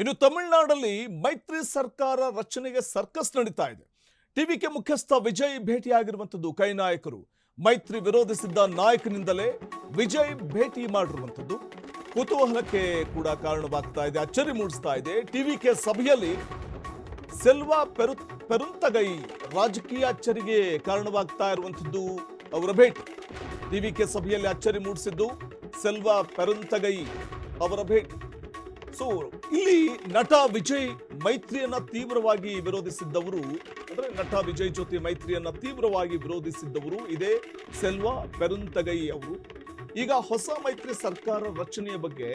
ಇನ್ನು ತಮಿಳುನಾಡಲ್ಲಿ ಮೈತ್ರಿ ಸರ್ಕಾರ ರಚನೆಗೆ ಸರ್ಕಸ್ ನಡೀತಾ ಇದೆ. ಟಿವಿಕೆ ಮುಖ್ಯಸ್ಥ ವಿಜಯ್ ಭೇಟಿಯಾಗಿರುವಂಥದ್ದು. ಕೈ ನಾಯಕರು ಮೈತ್ರಿ ವಿರೋಧಿಸಿದ್ದ ನಾಯಕನಿಂದಲೇ ವಿಜಯ್ ಭೇಟಿ ಮಾಡಿರುವಂಥದ್ದು ಕುತೂಹಲಕ್ಕೆ ಕೂಡ ಕಾರಣವಾಗ್ತಾ ಇದೆ, ಅಚ್ಚರಿ ಮೂಡಿಸ್ತಾ ಇದೆ. ಟಿವಿಕೆ ಸಭೆಯಲ್ಲಿ ಸೆಲ್ವಾ ಪೆರುಂತಗೈ ರಾಜಕೀಯ ಅಚ್ಚರಿಗೆ ಕಾರಣವಾಗ್ತಾ ಇರುವಂಥದ್ದು ಅವರ ಭೇಟಿ. ಟಿವಿಕೆ ಸಭೆಯಲ್ಲಿ ಅಚ್ಚರಿ ಮೂಡಿಸಿದ್ದು ಸೆಲ್ವಾ ಪೆರುಂತಗೈ ಅವರ ಭೇಟಿ. ಸೊ ಇಲ್ಲಿ ನಟ ವಿಜಯ್ ಮೈತ್ರಿಯನ್ನ ತೀವ್ರವಾಗಿ ವಿರೋಧಿಸಿದ್ದವರು, ಅಂದ್ರೆ ನಟ ವಿಜಯ್ ಜೊತೆ ಮೈತ್ರಿಯನ್ನ ತೀವ್ರವಾಗಿ ವಿರೋಧಿಸಿದ್ದವರು ಇದೇ ಸೆಲ್ವಾ ಪೆರುಂತಗೈ ಅವರು. ಈಗ ಹೊಸ ಮೈತ್ರಿ ಸರ್ಕಾರ ರಚನೆಯ ಬಗ್ಗೆ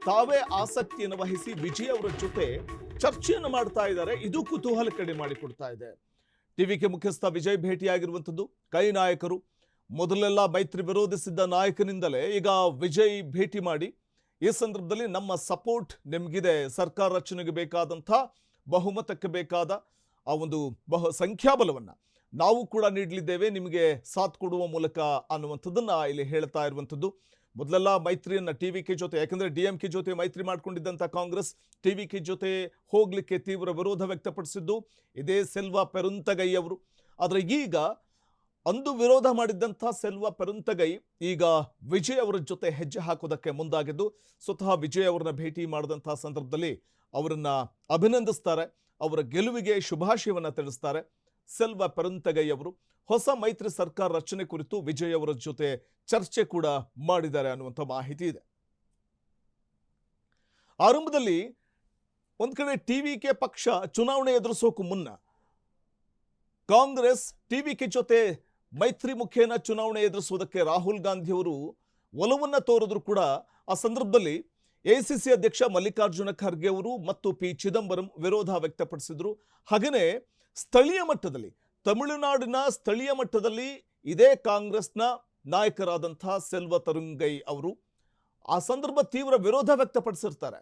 ತಾವೇ ಆಸಕ್ತಿಯನ್ನು ವಹಿಸಿ ವಿಜಯ್ ಅವರ ಜೊತೆ ಚರ್ಚೆಯನ್ನು ಮಾಡ್ತಾ ಇದ್ದಾರೆ. ಇದು ಕುತೂಹಲ ಕಡಿಮೆ ಮಾಡಿಕೊಡ್ತಾ ಇದೆ. ಟಿವಿಕೆ ಮುಖ್ಯಸ್ಥ ವಿಜಯ್ ಭೇಟಿಯಾಗಿರುವಂಥದ್ದು. ಕೈ ನಾಯಕರು ಮೊದಲೆಲ್ಲ ಮೈತ್ರಿ ವಿರೋಧಿಸಿದ್ದ ನಾಯಕನಿಂದಲೇ ಈಗ ವಿಜಯ್ ಭೇಟಿ ಮಾಡಿ ಈ ಸಂದರ್ಭದಲ್ಲಿ ನಮ್ಮ ಸಪೋರ್ಟ್ ನಿಮಗಿದೆ, ಸರ್ಕಾರ ರಚನೆಗೆ ಬೇಕಾದಂಥ ಬಹುಮತಕ್ಕೆ ಬೇಕಾದ ಆ ಒಂದು ಸಂಖ್ಯಾಬಲವನ್ನು ನಾವು ಕೂಡ ನೀಡಲಿದ್ದೇವೆ, ನಿಮಗೆ ಸಾಥ್ ಕೊಡುವ ಮೂಲಕ ಅನ್ನುವಂಥದ್ದನ್ನ ಇಲ್ಲಿ ಹೇಳ್ತಾ ಇರುವಂಥದ್ದು. ಮೊದಲೆಲ್ಲ ಮೈತ್ರಿಯನ್ನ ಟಿವಿಕೆ ಜೊತೆ, ಯಾಕಂದ್ರೆ ಡಿಎಂಕೆ ಜೊತೆ ಮೈತ್ರಿ ಮಾಡ್ಕೊಂಡಿದ್ದಂಥ ಕಾಂಗ್ರೆಸ್ ಟಿವಿಕೆ ಜೊತೆ ಹೋಗ್ಲಿಕ್ಕೆ ತೀವ್ರ ವಿರೋಧ ವ್ಯಕ್ತಪಡಿಸಿದ್ದು ಇದೇ ಸೆಲ್ವಾ ಪೆರುಂತಗೈ ಅವರು. ಆದರೆ ಈಗ ಅಂದು ವಿರೋಧ ಮಾಡಿದ್ದಂಥ ಸೆಲ್ವಾ ಪೆರುಂತಗೈ ಈಗ ವಿಜಯ್ ಅವರ ಜೊತೆ ಹೆಜ್ಜೆ ಹಾಕೋದಕ್ಕೆ ಮುಂದಾಗಿದ್ದು, ಸ್ವತಃ ವಿಜಯ್ ಅವರನ್ನ ಭೇಟಿ ಮಾಡಿದಂಥ ಸಂದರ್ಭದಲ್ಲಿ ಅವರನ್ನ ಅಭಿನಂದಿಸ್ತಾರೆ, ಅವರ ಗೆಲುವಿಗೆ ಶುಭಾಶಯವನ್ನ ತಿಳಿಸ್ತಾರೆ. ಸೆಲ್ವಾ ಪೆರುಂತಗೈ ಅವರು ಹೊಸ ಮೈತ್ರಿ ಸರ್ಕಾರ ರಚನೆ ಕುರಿತು ವಿಜಯ್ ಅವರ ಜೊತೆ ಚರ್ಚೆ ಕೂಡ ಮಾಡಿದ್ದಾರೆ ಅನ್ನುವಂಥ ಮಾಹಿತಿ ಇದೆ. ಆರಂಭದಲ್ಲಿ ಒಂದ್ ಕಡೆ ಟಿವಿಕೆ ಪಕ್ಷ ಚುನಾವಣೆ ಎದುರಿಸೋಕು ಮುನ್ನ ಕಾಂಗ್ರೆಸ್ ಟಿವಿಕೆ ಜೊತೆ ಮೈತ್ರಿ ಮುಖೇನ ಚುನಾವಣೆ ಎದುರಿಸುವುದಕ್ಕೆ ರಾಹುಲ್ ಗಾಂಧಿ ಅವರು ಒಲವನ್ನ ತೋರಿದ್ರು ಕೂಡ ಆ ಸಂದರ್ಭದಲ್ಲಿ ಎಐಸಿಸಿ ಅಧ್ಯಕ್ಷ ಮಲ್ಲಿಕಾರ್ಜುನ ಖರ್ಗೆ ಅವರು ಮತ್ತು ಪಿ ಚಿದಂಬರಂ ವಿರೋಧ ವ್ಯಕ್ತಪಡಿಸಿದ್ರು. ಹಾಗೆಯೇ ಸ್ಥಳೀಯ ಮಟ್ಟದಲ್ಲಿ, ತಮಿಳುನಾಡಿನ ಸ್ಥಳೀಯ ಮಟ್ಟದಲ್ಲಿ ಇದೇ ಕಾಂಗ್ರೆಸ್ನ ನಾಯಕರಾದಂಥ ಸೆಲ್ವಾ ಪೆರುಂತಗೈ ಅವರು ಆ ಸಂದರ್ಭ ತೀವ್ರ ವಿರೋಧ ವ್ಯಕ್ತಪಡಿಸಿರ್ತಾರೆ.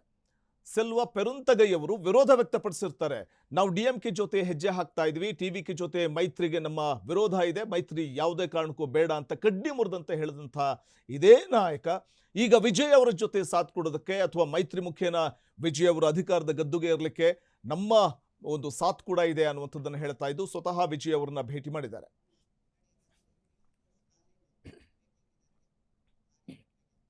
ಸೆಲ್ವಾ ಪೆರುಂತಗೈ ಅವರು ವಿರೋಧ ವ್ಯಕ್ತಪಡಿಸಿರ್ತಾರೆ. ನಾವು ಡಿಎಂಕೆ ಜೊತೆ ಹೆಜ್ಜೆ ಹಾಕ್ತಾ ಇದ್ವಿ, ಟಿವಿಕೆ ಜೊತೆ ಮೈತ್ರಿಗೆ ನಮ್ಮ ವಿರೋಧ ಇದೆ, ಮೈತ್ರಿ ಯಾವುದೇ ಕಾರಣಕ್ಕೂ ಬೇಡ ಅಂತ ಕಡ್ಡಿ ಮುರಿದಂತೆ ಹೇಳಿದಂಥ ಇದೇ ನಾಯಕ ಈಗ ವಿಜಯ್ ಅವರ ಜೊತೆ ಸಾಥ್ ಕೊಡೋದಕ್ಕೆ ಅಥವಾ ಮೈತ್ರಿ ಮುಖೇನ ವಿಜಯ್ ಅವರು ಅಧಿಕಾರದ ಗದ್ದುಗೆ ಇರಲಿಕ್ಕೆ ನಮ್ಮ ಒಂದು ಸಾಥ್ ಕೂಡ ಇದೆ ಅನ್ನುವಂಥದ್ದನ್ನು ಹೇಳ್ತಾ ಇದ್ದು ಸ್ವತಃ ವಿಜಯ್ ಅವರನ್ನ ಭೇಟಿ ಮಾಡಿದ್ದಾರೆ.